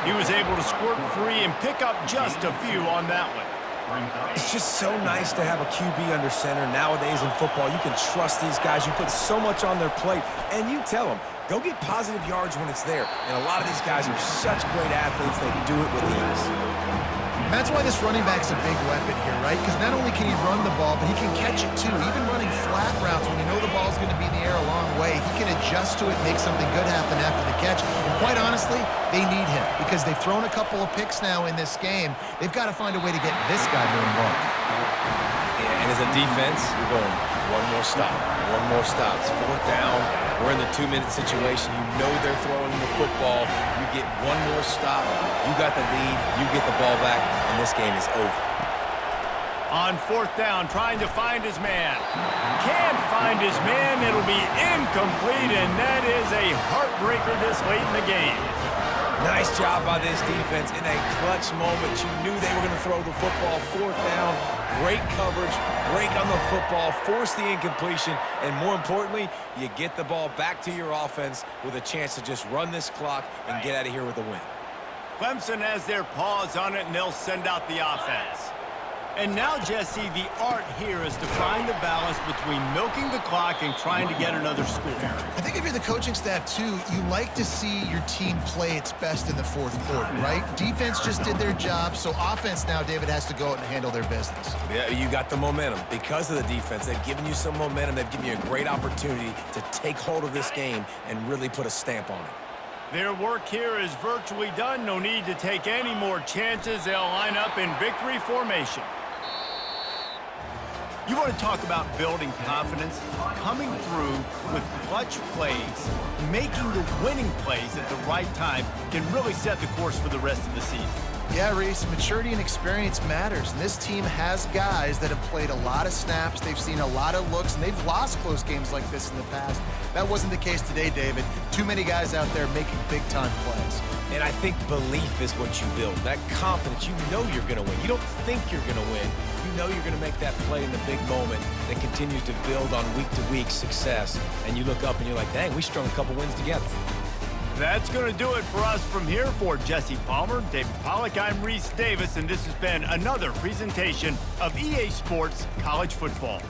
He was able to squirt free and pick up just a few on that one. It's just so nice to have a QB under center. Nowadays in football, you can trust these guys. You put so much on their plate, and you tell them, go get positive yards when it's there. And a lot of these guys are such great athletes, they do it with ease. That's why this running back's a big weapon here, right? Because not only can he run the ball, but he can catch it too. Even running flat routes when you know the ball's going to be in the air a long way, he can adjust to it, make something good happen after the catch. And quite honestly, they need him because they've thrown a couple of picks now in this game. They've got to find a way to get this guy more involved. Yeah, and as a defense, you're going one more stop. It's 4th down. We're in the 2-minute situation. You know they're throwing the football. You get one more stop. You got the lead. You get the ball back, and this game is over. On 4th down, trying to find his man. Can't find his man. It'll be incomplete, and that is a heartbreaker this late in the game. Nice job by this defense in a clutch moment. You knew they were going to throw the football. 4th down, great coverage, break on the football, force the incompletion, and more importantly, you get the ball back to your offense with a chance to just run this clock and get out of here with a win. Clemson has their paws on it, and they'll send out the offense. And now, Jesse, the art here is to find the balance between milking the clock and trying to get another score. I think if you're the coaching staff, too, you like to see your team play its best in the 4th quarter, right? Defense just did their job, so offense now, David, has to go out and handle their business. Yeah, you got the momentum. Because of the defense, they've given you some momentum. They've given you a great opportunity to take hold of this game and really put a stamp on it. Their work here is virtually done. No need to take any more chances. They'll line up in victory formation. You want to talk about building confidence? Coming through with clutch plays, making the winning plays at the right time can really set the course for the rest of the season. Yeah, Reese, maturity and experience matters, and this team has guys that have played a lot of snaps, they've seen a lot of looks, and they've lost close games like this in the past. That wasn't the case today, David. Too many guys out there making big-time plays. And I think belief is what you build, that confidence. You know you're going to win. You don't think you're going to win. You know you're going to make that play in the big moment that continues to build on week-to-week success. And you look up and you're like, dang, we strung a couple wins together. That's going to do it for us from here. For Jesse Palmer, David Pollack, I'm Reese Davis, and this has been another presentation of EA Sports College Football.